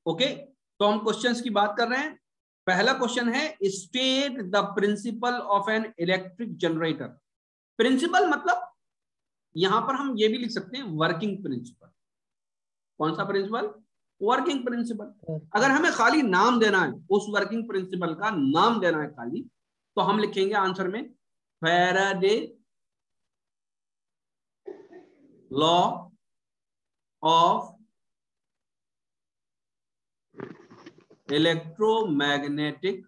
Okay, तो हम questions की बात कर रहे हैं। पहला क्वेश्चन है state the principle of an electric generator. Principle मतलब यहां पर हम ये भी लिख सकते हैं वर्किंग प्रिंसिपल। कौन सा प्रिंसिपल? Working principle. अगर हमें खाली नाम देना है, उस वर्किंग प्रिंसिपल का नाम देना है खाली, तो हम लिखेंगे आंसर में Faraday law of electromagnetic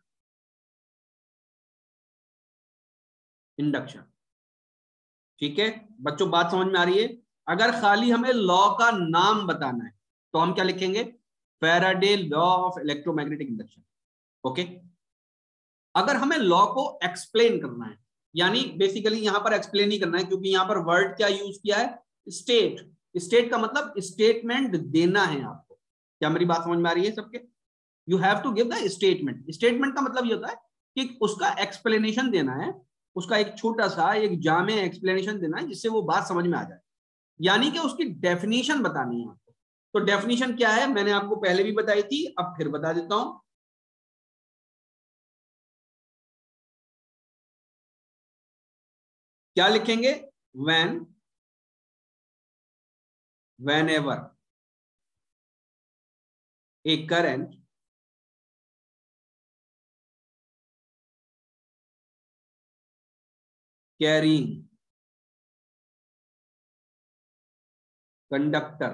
induction. ठीक है बच्चों, बात समझ में आ रही है? अगर खाली हमें लॉ का नाम बताना है तो हम क्या लिखेंगे? Faraday law of electromagnetic induction. Okay, अगर हमें लॉ को एक्सप्लेन करना है, यानी बेसिकली यहां पर एक्सप्लेन ही करना है, क्योंकि यहां पर वर्ड क्या यूज किया है? स्टेट। स्टेट का मतलब स्टेटमेंट देना है आपको। क्या मेरी बात समझ में आ रही है सबके? You have to give the statement. Statement का मतलब ये होता है कि उसका एक्सप्लेनेशन देना है, उसका एक छोटा सा एक जामे एक्सप्लेनेशन देना है जिससे वो बात समझ में आ जाए, यानी कि उसकी डेफिनेशन बतानी है आपको। तो डेफिनेशन क्या है मैंने आपको पहले भी बताई थी, अब फिर बता देता हूं। क्या लिखेंगे? whenever a current carrying conductor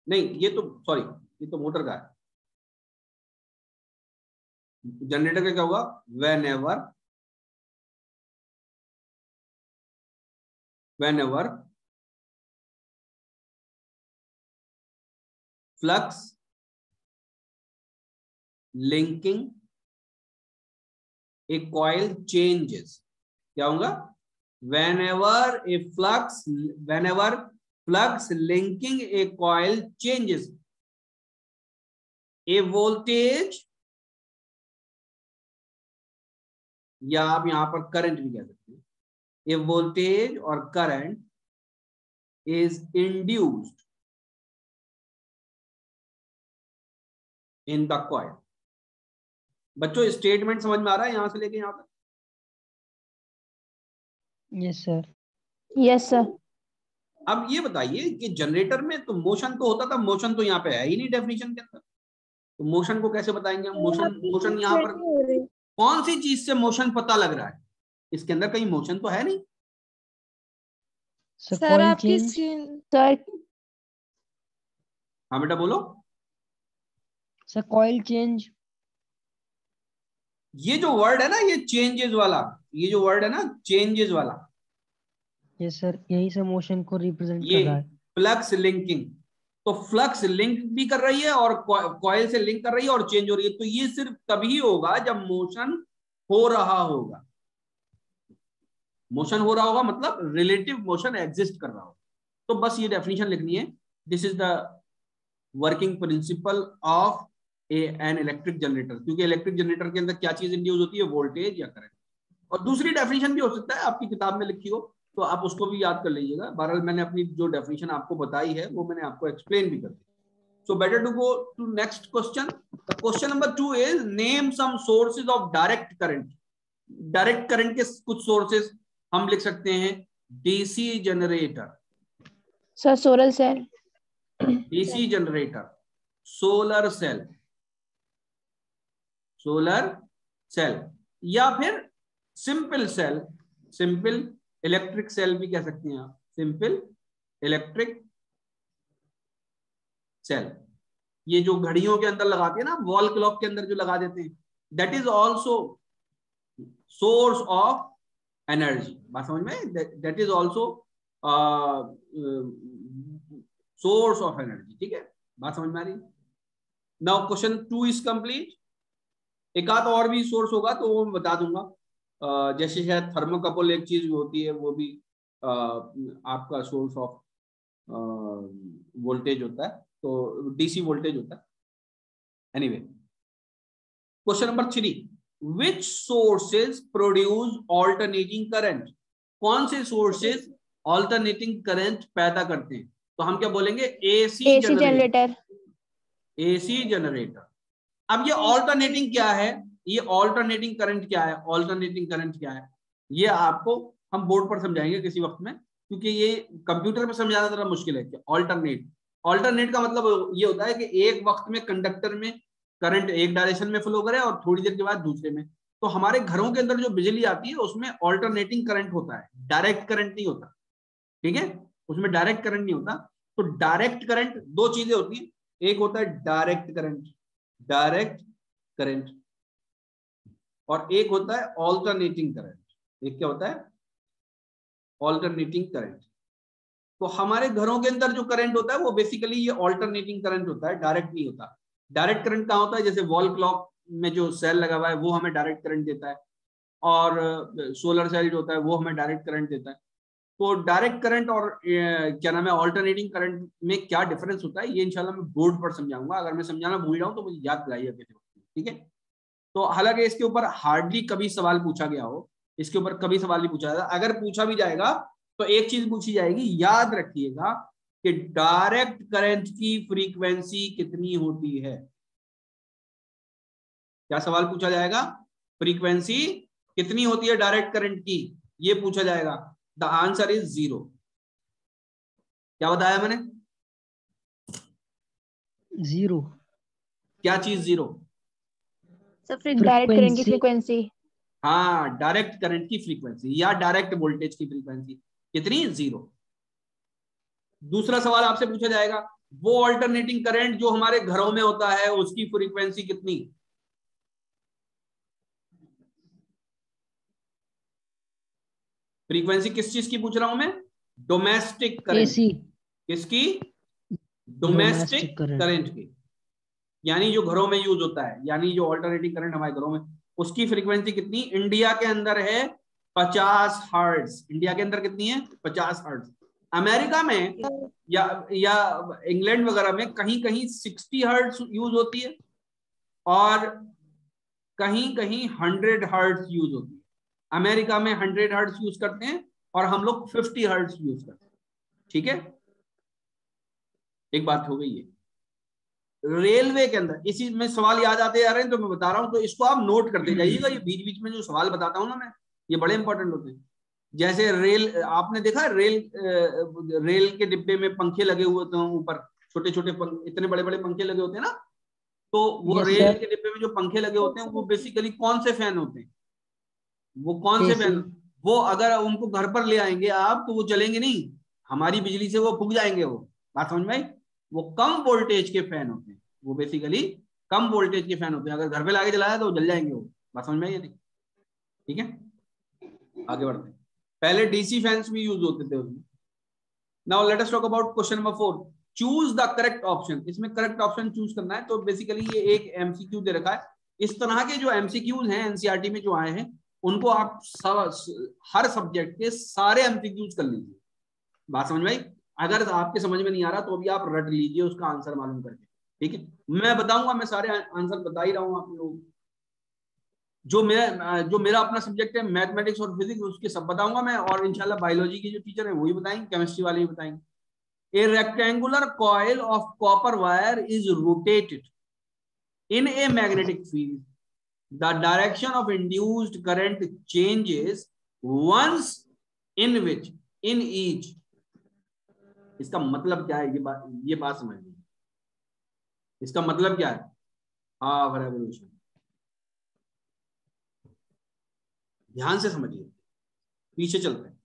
नहीं, ये तो सॉरी, ये तो मोटर का है। जनरेटर का क्या होगा? whenever flux linking a coil changes। क्या होगा? whenever flux linking a coil changes, a voltage, या आप यहां पर करंट भी कह सकते हैं, a voltage or current is induced in the coil। बच्चों स्टेटमेंट समझ में आ रहा है यहां से लेके यहां तक? Yes sir. Yes sir. अब ये बताइए कि जनरेटर में तो मोशन तो होता था, मोशन तो यहाँ पे है ही नहीं डेफिनेशन के अंदर, तो मोशन को कैसे बताएंगे हम? मोशन यहाँ पर कौन सी चीज से मोशन पता लग रहा है? इसके अंदर कहीं मोशन तो है नहीं। सर आपकी सर हाँ बेटा बोलो। Sir coil change. ये जो वर्ड है ना, ये चेंजेस वाला, ये जो वर्ड है ना चेंजेस वाला, यस सर, यही से मोशन को रिप्रेजेंट ये कर रहा है। फ्लक्स लिंकिंग, तो फ्लक्स लिंक भी कर रही है और कॉइल से लिंक कर रही है और चेंज हो रही है। तो ये सिर्फ तभी होगा जब मोशन हो रहा होगा। मोशन हो रहा होगा मतलब रिलेटिव मोशन एग्जिस्ट कर रहा होगा। तो बस ये डेफिनेशन लिखनी है, this is the working principle of an electric generator. क्योंकि इलेक्ट्रिक जनरेटर के अंदर क्या चीज इंड्यूस होती है? वोल्टेज या करंट। और दूसरी डेफिनेशन भी हो सकता है आपकी किताब में लिखी हो, तो आप उसको भी याद कर लीजिएगा। बहरहाल मैंने अपनी जो डेफिनेशन आपको बताई है वो मैंने आपको एक्सप्लेन भी कर दी। So better to go to next question. The question number 2 is name some sources of direct current. Direct current के कुछ सोर्सेस हम लिख सकते हैं। DC generator, sir solar cell, DC generator, solar cell, solar cell, या फिर simple cell, simple electric cell भी कह सकते हैं आप, सिंपल इलेक्ट्रिक सेल। ये जो घड़ियों के अंदर लगाते हैं ना, वॉल क्लॉक के अंदर जो लगा देते हैं, that is also source of energy. बात समझ में? That is also source of energy. ठीक है, बात समझ में आ रही है? Now question 2 is complete. एक आध और भी सोर्स होगा तो वो मैं बता दूंगा, जैसे शायद थर्मोकपल एक चीज होती है, वो भी आपका सोर्स ऑफ वोल्टेज होता है, तो डीसी वोल्टेज होता है। एनीवे, क्वेश्चन नंबर 3, विच सोर्सेज प्रोड्यूस ऑल्टरनेटिंग करंट? कौन से सोर्सेज ऑल्टरनेटिंग करंट पैदा करते हैं, तो हम क्या बोलेंगे? AC generator. AC generator. अब ये ऑल्टरनेटिंग क्या है? ये ऑल्टरनेटिंग करंट क्या है? ऑल्टरनेटिंग करंट क्या है ये आपको हम बोर्ड पर समझाएंगे किसी वक्त में, क्योंकि ये कंप्यूटर पर समझाना जरा मुश्किल है कि ऑल्टरनेट का मतलब ये होता है कि एक वक्त में कंडक्टर में करंट एक डायरेक्शन में फ्लो करे और थोड़ी देर के बाद दूसरे में। तो हमारे घरों के अंदर जो बिजली आती है उसमें ऑल्टरनेटिंग करंट होता है, डायरेक्ट करंट नहीं होता। ठीक है, उसमें डायरेक्ट करंट नहीं होता। तो डायरेक्ट करंट दो चीजें होती है, एक होता है डायरेक्ट करंट और एक होता है ऑल्टरनेटिंग करंट। एक क्या होता है? Alternating current. तो हमारे घरों के अंदर जो करंट होता है वो बेसिकली ये ऑल्टरनेटिंग करंट होता है, डायरेक्ट नहीं होता। डायरेक्ट करंट कहाँ होता है? जैसे वॉल क्लॉक में जो सेल लगा हुआ है वो हमें डायरेक्ट करंट देता है, और सोलर सेल जो होता है वो हमें डायरेक्ट करंट देता है। तो डायरेक्ट करंट और क्या नाम है ऑल्टरनेटिंग करंट में क्या डिफरेंस होता है ये इंशाल्लाह मैं बोर्ड पर समझाऊंगा। अगर मैं समझाना भूल जाऊं तो मुझे याद दिलाइए किसी वक्त। ठीक है, तो हालांकि इसके ऊपर हार्डली कभी सवाल पूछा गया हो, इसके ऊपर कभी सवाल नहीं पूछा जाता। अगर पूछा भी जाएगा तो एक चीज पूछी जाएगी, याद रखिएगा कि डायरेक्ट करंट की फ्रीक्वेंसी कितनी होती है। क्या सवाल पूछा जाएगा? फ्रीक्वेंसी कितनी होती है डायरेक्ट करंट की, ये पूछा जाएगा। The answer is 0। क्या बताया मैंने? 0। क्या चीज 0? डायरेक्ट करंट की फ्रीक्वेंसी। हाँ, डायरेक्ट करंट की फ्रीक्वेंसी या डायरेक्ट वोल्टेज की फ्रीक्वेंसी कितनी? 0। दूसरा सवाल आपसे पूछा जाएगा, वो ऑल्टरनेटिंग करंट जो हमारे घरों में होता है उसकी फ्रीक्वेंसी कितनी? फ्रीक्वेंसी किस चीज की पूछ रहा हूं मैं? Domestic current. एसी। किसकी? डोमेस्टिक करंट की, यानी जो घरों में यूज होता है, यानी जो ऑल्टरनेटिंग करंट हमारे घरों में, उसकी फ्रीक्वेंसी कितनी? इंडिया के अंदर है 50 हर्ट्ज। इंडिया के अंदर कितनी है? 50 हर्ट्ज। अमेरिका में या इंग्लैंड वगैरह में कहीं कहीं 60 हर्ट्ज यूज होती है और कहीं कहीं 100 हर्ट्ज यूज होती है। अमेरिका में 100 हर्ट्ज यूज करते हैं और हम लोग 50 हर्ट्ज यूज करते हैं। ठीक है, एक बात हो गई है। रेलवे के अंदर इसी में सवाल याद आते जा रहे हैं तो मैं बता रहा हूं, तो इसको आप नोट करते जाइएगा। ये बीच बीच में जो सवाल बताता हूं ना मैं, ये बड़े इंपॉर्टेंट होते हैं। जैसे रेल, आपने देखा रेल के डिब्बे में पंखे लगे हुए होते हैं ऊपर, छोटे छोटे इतने बड़े बड़े पंखे लगे होते हैं ना। तो वो रेल के डिब्बे में जो पंखे लगे होते हैं वो बेसिकली कौन से फैन होते हैं? वो कौन से फैन? वो अगर उनको घर पर ले आएंगे आप तो वो चलेंगे नहीं, हमारी बिजली से वो फूक जाएंगे। वो बात समझ में आई? वो कम वोल्टेज के फैन होते हैं, वो बेसिकली कम वोल्टेज के फैन होते हैं। अगर घर पे लाके चलाया तो जल जाएंगे वो। बात समझ में आई? नहीं? ठीक है, आगे बढ़ते हैं। पहले डीसी फैंस भी यूज होते थे उसमें। Now let us talk about question number 4। Choose the correct option. इसमें करेक्ट ऑप्शन चूज करना है। तो बेसिकली ये एक एमसीक्यू दे रखा है। इस तरह के जो एमसीक्यूज हैं एनसीईआरटी में जो आए हैं उनको आप हर सब्जेक्ट के सारे एमसीक्यूज कर लीजिए। बात समझ में आई? अगर आपके समझ में नहीं आ रहा तो अभी आप रट लीजिए उसका आंसर मालूम करके। ठीक है, मैं बताऊंगा, मैं सारे आंसर बता ही रहा हूं आप लोगों को। जो मेरा अपना सब्जेक्ट है मैथमेटिक्स और फिजिक्स, उसके सब बताऊंगा मैं, और इंशाल्लाह बायोलॉजी के जो टीचर है वही बताएंगे, केमिस्ट्री वाले भी बताएंगे। ए rectangular coil of copper wire is rotated in a magnetic field. The direction of induced current changes once in which in each। इसका मतलब क्या है? ये बात समझिए, इसका मतलब क्या है? Half revolution. ध्यान से समझिए, पीछे चलते हैं।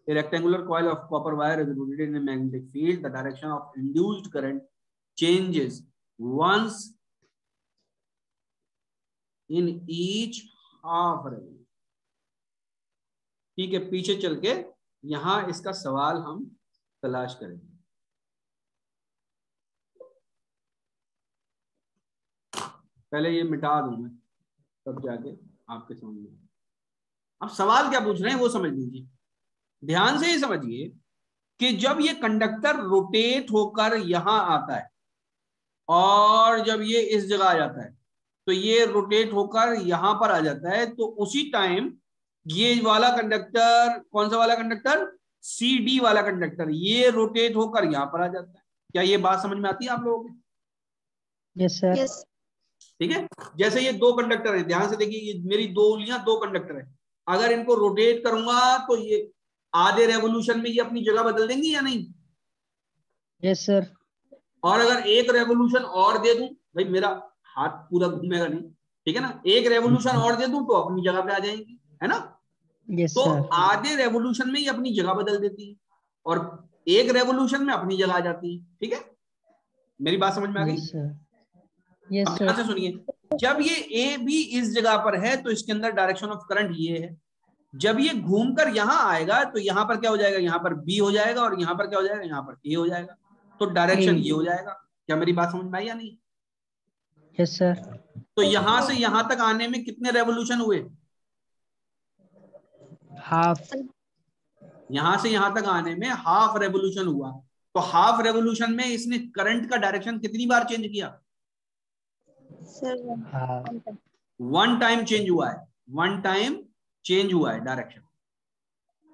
A rectangular coil of copper wire is rotated in a magnetic field. The direction of induced current changes once in each half revolution। ठीक है, पीछे चल के यहां इसका सवाल हम तलाश करेंगे। पहले ये मिटा दूं मैं, तब जाके आपके समझ में। अब सवाल क्या पूछ रहे हैं वो समझ लीजिए, ध्यान से ही समझिए कि जब ये कंडक्टर रोटेट होकर यहां आता है और जब ये इस जगह आ जाता है तो ये रोटेट होकर यहां पर आ जाता है, तो उसी टाइम ये वाला कंडक्टर, कौन सा वाला कंडक्टर, CD वाला कंडक्टर, ये रोटेट होकर यहां पर आ जाता है। क्या ये बात समझ में आती है आप लोगों को? Yes sir. यस। ठीक है, जैसे ये दो कंडक्टर है, ध्यान से देखिए, ये मेरी दो उंगलियां, दो कंडक्टर है, अगर इनको रोटेट करूंगा तो ये आधे रेवोल्यूशन में ये अपनी जगह बदल देंगी या नहीं? Yes sir. और अगर एक रेवोल्यूशन और दे दूं, भाई मेरा हाथ पूरा घूमेगा नहीं, ठीक है ना, एक रेवोल्यूशन और दे दूं तो अपनी जगह पे आ जाएंगी, है ना? यस तो सर। आधे रेवोल्यूशन में ही अपनी जगह बदल देती है और एक रेवोल्यूशन में अपनी जगह आ जाती है। ठीक है, मेरी बात समझ में आ गई? Yes sir. यस अब ध्यान सर। से सुनिए, जब ये ए बी इस जगह पर है तो इसके अंदर डायरेक्शन ऑफ करंट ये है। जब ये घूमकर यहां आएगा तो यहां पर क्या हो जाएगा, यहां पर बी हो जाएगा, और यहां पर क्या हो जाएगा, यहां पर ए हो जाएगा, तो डायरेक्शन ये हो जाएगा। क्या मेरी बात समझ में आई या नहीं? Yes sir. तो यहां से यहां तक आने में कितने रेवोल्यूशन हुए? हाफ। यहां से यहां तक आने में हाफ रेवोल्यूशन हुआ। तो हाफ रेवोल्यूशन में इसने करंट का डायरेक्शन कितनी बार चेंज किया? Sir half. One time change हुआ है, वन टाइम चेंज हुआ है डायरेक्शन।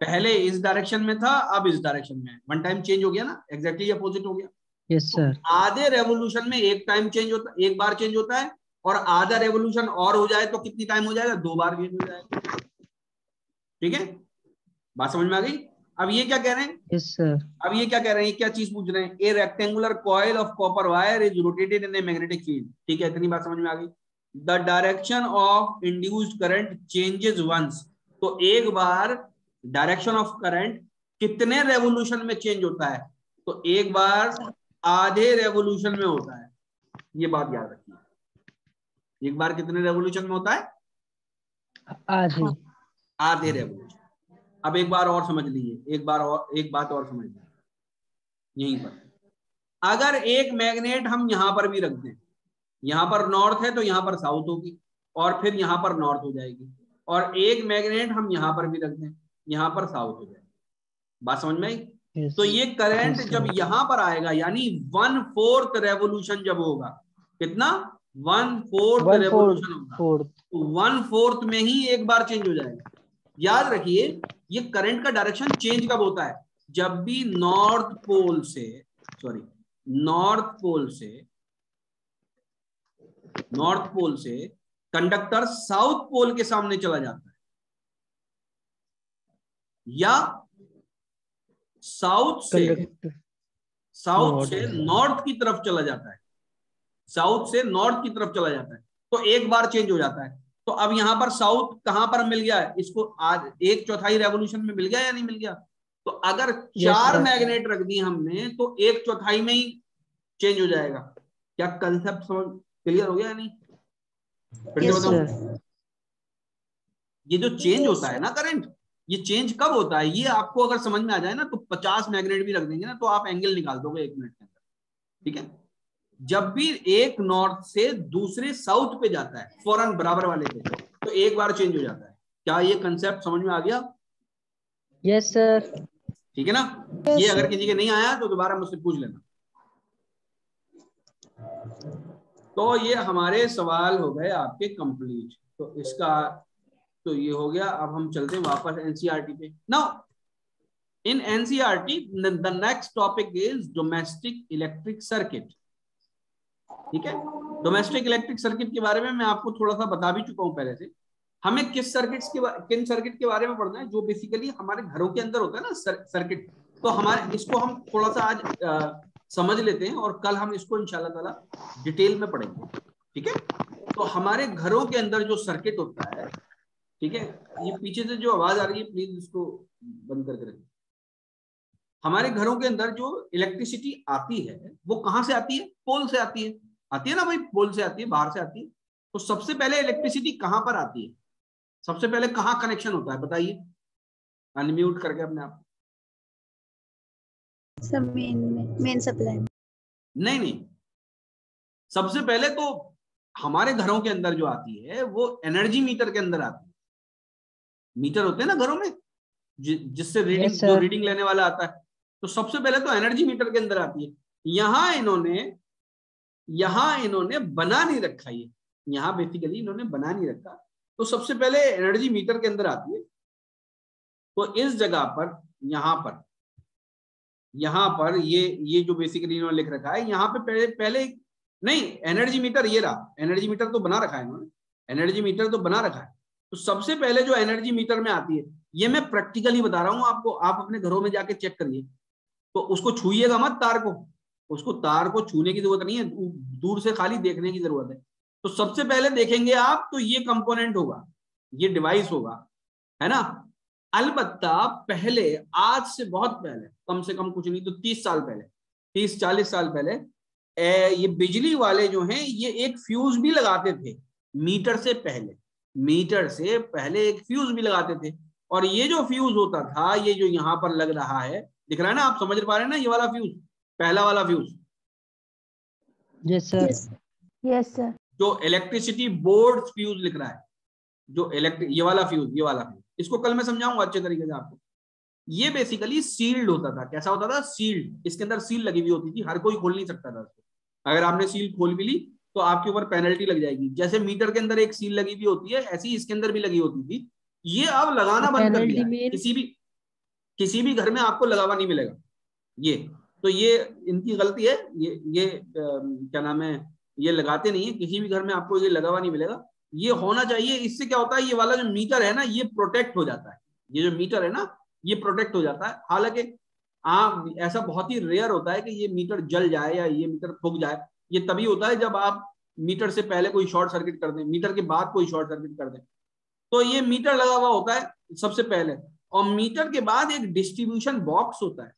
पहले इस डायरेक्शन में था, अब इस डायरेक्शन में, वन टाइम चेंज हो गया ना, एग्जैक्टली अपोजिट हो गया। Yes sir. आधे रेवोल्यूशन में एक टाइम चेंज होता, एक बार चेंज होता है, और आधा रेवोल्यूशन और हो जाए तो कितनी टाइम हो जाएगा, दो बार चेंज हो जाएगा। ठीक है, बात समझ में आ गई? अब ये क्या कह रहे हैं? Yes sir. अब ये क्या कह रहे हैं, क्या चीज पूछ रहे हैं? A rectangular coil of copper wire is rotated in a magnetic field. ठीक है, इतनी बात समझ में आ गई। The direction of induced current changes once. तो एक बार डायरेक्शन ऑफ करंट कितने रेवोल्यूशन में चेंज होता है? तो एक बार आधे रेवोल्यूशन में होता है। ये बात याद रखिए, एक बार कितने रेवोल्यूशन में होता है? आधे। आधे रेवोल्यूशन। अब एक बार और समझ लीजिए, एक बात और समझ लीजिए यहीं पर। अगर एक मैग्नेट हम यहां पर भी रख दें, यहां पर नॉर्थ है तो यहां पर साउथ होगी, और फिर यहां पर नॉर्थ हो जाएगी, और एक मैग्नेट हम यहां पर भी रख दें, यहां पर साउथ हो जाएगी। बात समझ में आई? यस। तो ये करंट यस जब सर। यहां पर आएगा, यानी 1/4 रेवोल्यूशन जब होगा, कितना? 1/4 रेवोल्यूशन होगा, तो 1/4 में ही एक बार चेंज हो जाएगा। याद रखिए, ये करंट का डायरेक्शन चेंज कब होता है? जब भी नॉर्थ पोल से कंडक्टर साउथ पोल के सामने चला जाता है, या साउथ से नॉर्थ की तरफ चला जाता है, साउथ से नॉर्थ की तरफ चला जाता है, तो एक बार चेंज हो जाता है। तो अब यहां पर साउथ कहां पर मिल गया है इसको? आज 1/4 रेवोल्यूशन में मिल गया या नहीं मिल गया? तो अगर चार मैग्नेट रख दी हमने तो 1/4 में ही चेंज हो जाएगा। क्या कंसेप्ट समझ क्लियर हो गया या नहीं? फिर से बताऊं, ये जो चेंज होता है ना करंट, ये चेंज कब होता है? ये आपको अगर समझ में आ जाए ना, तो 50 मैग्नेट भी रख देंगे ना तो आप एंगल निकाल दोगे 1 मिनट के अंदर। ठीक है, जब भी एक नॉर्थ से दूसरे साउथ पे जाता है, फौरन बराबर वाले पे, तो एक बार चेंज हो जाता है। क्या ये कंसेप्ट समझ में आ गया? Yes sir. ठीक है ना? ये अगर किसी के नहीं आया तो दोबारा मुझसे पूछ लेना। तो ये हमारे सवाल हो गए आपके कंप्लीट। तो इसका तो ये हो गया। अब हम चलते हैं वापस एनसीईआरटी पे। Now in NCERT the next topic is domestic electric circuit. ठीक है, डोमेस्टिक इलेक्ट्रिक सर्किट के बारे में मैं आपको थोड़ा सा बता भी चुका हूं पहले से। हमें किन सर्किट के बारे में पढ़ना है? जो बेसिकली हमारे घरों के अंदर होता है ना सर्किट। तो हमारे इसको हम थोड़ा सा आज समझ लेते हैं, और कल हम इसको इंशाल्लाह ताला डिटेल में पढ़ेंगे। ठीक है, तो हमारे घरों के अंदर जो सर्किट होता है, ठीक है, ये पीछे से जो आवाज आ रही है प्लीज इसको बंद करके रखें। हमारे घरों के अंदर जो इलेक्ट्रिसिटी आती है वो कहां से आती है? पोल से आती है ना भाई, पोल से आती है, बाहर से आती है। तो सबसे पहले इलेक्ट्रिसिटी कहां पर आती है? सबसे पहले कहां कनेक्शन होता है बताइए, अनम्यूट करके अपने आप। Main supply. नहीं, सबसे पहले तो हमारे घरों के अंदर जो आती है वो एनर्जी मीटर के अंदर आती है। मीटर होते हैं ना घरों में, जिससे रीडिंग जो रीडिंग लेने वाला आता है, तो सबसे पहले तो एनर्जी मीटर के अंदर आती है। यहां इन्होंने बना नहीं रखा, ये यहां बेसिकली इन्होंने बना नहीं रखा। तो सबसे पहले एनर्जी मीटर के अंदर आती है, तो इस जगह पर यहाँ पर ये जो बेसिकली इन्होंने लिख रखा है, यहाँ पे पहले नहीं, एनर्जी मीटर ये रहा, एनर्जी मीटर तो बना रखा है इन्होंने, एनर्जी मीटर तो बना रखा है। तो सबसे पहले जो एनर्जी मीटर में आती है, ये मैं प्रैक्टिकली बता रहा हूँ आपको, आप अपने घरों में जाके चेक करिए। तो उसको छूइएगा मत तार को, उसको तार को छूने की जरूरत नहीं है, दूर से खाली देखने की जरूरत है। तो सबसे पहले देखेंगे आप तो ये कंपोनेंट होगा, ये डिवाइस होगा, है ना। अलबत्ता पहले, आज से बहुत पहले, कम से कम कुछ नहीं तो 30 साल पहले, 30-40 साल पहले, ये बिजली वाले जो हैं ये एक फ्यूज भी लगाते थे मीटर से पहले, मीटर से पहले एक फ्यूज भी लगाते थे। और ये जो फ्यूज होता था, ये जो यहाँ पर लग रहा है, दिख रहा है ना, आप समझ पा रहे हैं ना, ये वाला फ्यूज, पहला वाला fuse. Yes sir. Yes sir. जो इलेक्ट्रिसिटी बोर्ड फ्यूज लिख रहा है, जो ये वाला फ्यूज, ये वाला फ्यूज, इसको कल मैं समझाऊंगा अच्छे तरीके से आपको। ये बेसिकली सील्ड होता था। कैसा होता था? सील्ड। इसके अंदर सील लगी हुई होती थी, हर कोई खोल नहीं सकता था उसको। अगर आपने सील खोल भी ली तो आपके ऊपर पेनल्टी लग जाएगी। जैसे मीटर के अंदर एक सील लगी हुई होती है, ऐसी इसके अंदर भी लगी होती थी। ये अब लगाना बंद कर दिया है। किसी भी घर में आपको लगा हुआ नहीं मिलेगा ये। तो ये इनकी गलती है, ये क्या नाम है, ये लगाते नहीं है, किसी भी घर में आपको ये लगा हुआ नहीं मिलेगा। ये होना चाहिए। इससे क्या होता है, ये वाला जो मीटर है ना, ये प्रोटेक्ट हो जाता है। ये जो मीटर है ना, ये प्रोटेक्ट हो जाता है। हालांकि ऐसा बहुत ही रेयर होता है कि ये मीटर जल जाए या ये मीटर फूक जाए। ये तभी होता है जब आप मीटर से पहले कोई शॉर्ट सर्किट कर दें, मीटर के बाद कोई शॉर्ट सर्किट कर दें। तो ये मीटर लगा हुआ होता है सबसे पहले, और मीटर के बाद एक डिस्ट्रीब्यूशन बॉक्स होता है।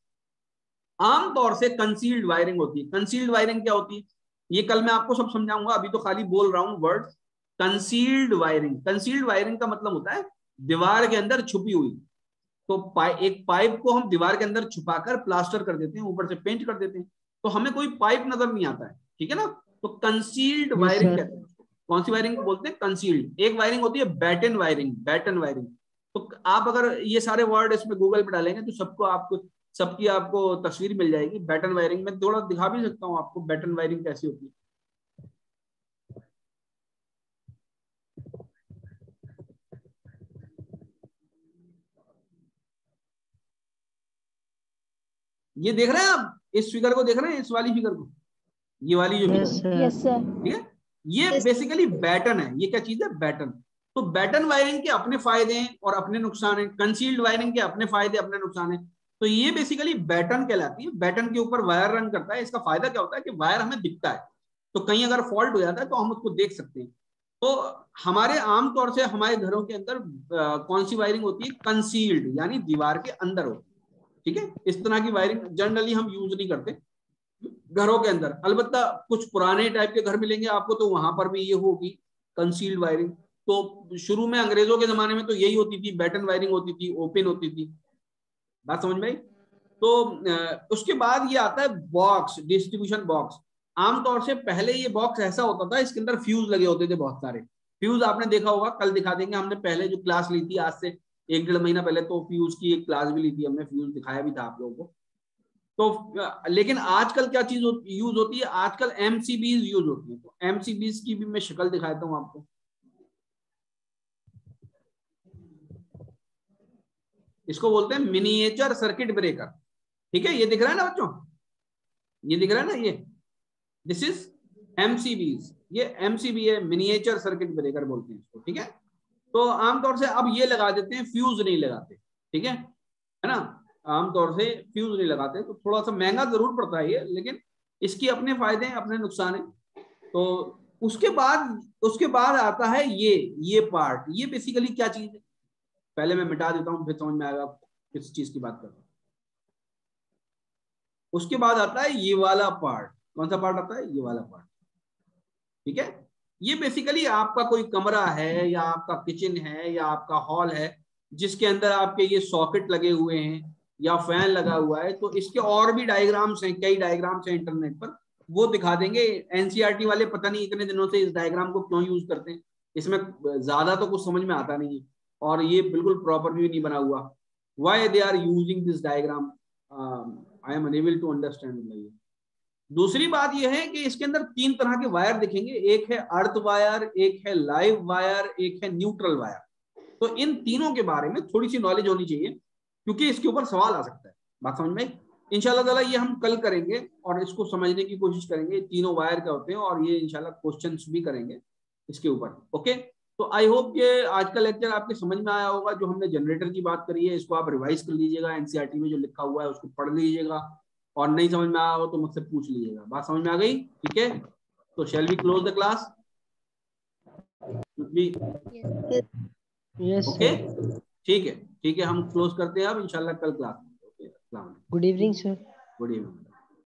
आमतौर से कंसील्ड वायरिंग होती है। कंसील्ड वायरिंग क्या होती है, ये कल मैं आपको सब समझाऊंगा, अभी तो खाली बोल रहा हूं word. Concealed wiring, concealed wiring का मतलब होता है दीवार के अंदर छुपी हुई। तो एक पाइप को हम दीवार के अंदर छुपाकर प्लास्टर कर देते हैं, ऊपर से पेंट कर देते हैं, तो हमें कोई पाइप नजर नहीं आता है। ठीक है ना। तो कंसील्ड वायरिंग कहते हैं। कौन सी वायरिंग को बोलते हैं? कंसील्ड। एक वायरिंग होती है बैटन वायरिंग, बैटन वायरिंग। तो आप अगर ये सारे वर्ड इसमें गूगल पे डालेंगे तो सबकी आपको तस्वीर मिल जाएगी। बैटन वायरिंग में थोड़ा दिखा भी सकता हूँ आपको बैटन वायरिंग कैसी होती है। ये देख रहे हैं आप, इस फिगर को देख रहे हैं, इस वाली फिगर को, ये वाली जो फिगर है, ठीक है, ये बेसिकली बैटन है। ये क्या चीज है? बैटन। तो बैटन वायरिंग के अपने फायदे हैं और अपने नुकसान हैं, कंसील्ड वायरिंग के अपने फायदे अपने नुकसान हैं। तो ये बेसिकली बैटन कहलाती है। बैटन के ऊपर वायर रन करता है। इसका फायदा क्या होता है कि वायर हमें दिखता है, तो कहीं अगर फॉल्ट हो जाता है तो हम उसको देख सकते हैं। तो हमारे आमतौर से हमारे घरों के अंदर कौन सी वायरिंग होती है? कंसील्ड, यानी दीवार के अंदर होती है। ठीक है, इस तरह की वायरिंग जनरली हम यूज नहीं करते घरों के अंदर। अलबत्ता कुछ पुराने टाइप के घर मिलेंगे आपको, तो वहां पर भी ये होगी कंसील्ड वायरिंग। तो शुरू में अंग्रेजों के जमाने में तो यही होती थी, बैटन वायरिंग होती थी, ओपन होती थी। बात समझ में आई? तो उसके बाद ये आता है बॉक्स, डिस्ट्रीब्यूशन बॉक्स। आमतौर से पहले ये बॉक्स ऐसा होता था, इसके अंदर फ्यूज लगे होते थे, बहुत सारे फ्यूज आपने देखा होगा, कल दिखा देंगे। हमने पहले जो क्लास ली थी आज से 1-1.5 महीना पहले, तो फ्यूज की एक क्लास भी ली थी हमने, फ्यूज दिखाया भी था आप लोगों को। तो लेकिन आजकल क्या चीज यूज होती है? आजकल एमसीबीज यूज होती है। तो एमसीबीज की भी मैं शक्ल दिखाता हूं आपको। इसको बोलते हैं मिनिएचर सर्किट ब्रेकर। ठीक है, ये दिख रहा है ना बच्चों, ये दिख रहा है ना, ये दिस इज एमसीबीज। ये एमसीबी है, मिनिएचर सर्किट ब्रेकर बोलते हैं इसको। ठीक है, तो आमतौर से अब ये लगा देते हैं, फ्यूज नहीं लगाते। ठीक है ना, आमतौर से फ्यूज नहीं लगाते। तो थोड़ा सा महंगा जरूर पड़ता है ये, लेकिन इसकी अपने फायदे हैं अपने नुकसान हैं। तो उसके बाद आता है ये पार्ट। ये बेसिकली क्या चीज है, पहले मैं मिटा देता हूं, फिर समझ में आएगा किस चीज की बात कर रहा हूं। उसके बाद आता है ये वाला पार्ट। कौन सा पार्ट आता है? ये वाला पार्ट। ठीक है, ये बेसिकली आपका कोई कमरा है या आपका किचन है या आपका हॉल है, जिसके अंदर आपके ये सॉकेट लगे हुए हैं या फैन लगा हुआ है। तो इसके और भी डायग्राम्स हैं, कई डायग्राम्स हैं इंटरनेट पर, वो दिखा देंगे। एनसीईआरटी वाले पता नहीं इतने दिनों से इस डायग्राम को क्यों यूज करते हैं, इसमें ज्यादा तो कुछ समझ में आता नहीं है, और ये बिल्कुल प्रॉपर भी नहीं बना हुआ। Why they are using this diagram, I am unable to understand. दूसरी बात यह है कि इसके अंदर 3 तरह के वायर दिखेंगे। एक है अर्थ वायर, एक है लाइव वायर, एक है न्यूट्रल वायर। तो इन तीनों के बारे में थोड़ी सी नॉलेज होनी चाहिए, क्योंकि इसके ऊपर सवाल आ सकता है। बात समझ में? इंशाल्लाह ताला ये हम कल करेंगे और इसको समझने की कोशिश करेंगे, तीनों वायर क्या होते हैं, और ये इंशाल्लाह क्वेश्चंस भी करेंगे इसके ऊपर। ओके, तो आई होप ये आज का लेक्चर आपके समझ में आया होगा। जो हमने जनरेटर की बात करी है इसको आप रिवाइज कर लीजिएगा, एनसीईआरटी में जो लिखा हुआ है उसको पढ़ लीजिएगा, और नहीं समझ में आया हो तो मुझसे पूछ लीजिएगा। बात समझ में आ गई? ठीक है, तो shall we close the class? Yes okay, sir. ठीक है, ठीक है, हम क्लोज करते हैं अब, इंशाल्लाह कल क्लास में। ओके, अस्सलाम वालेकुम। Good evening sir. Good evening.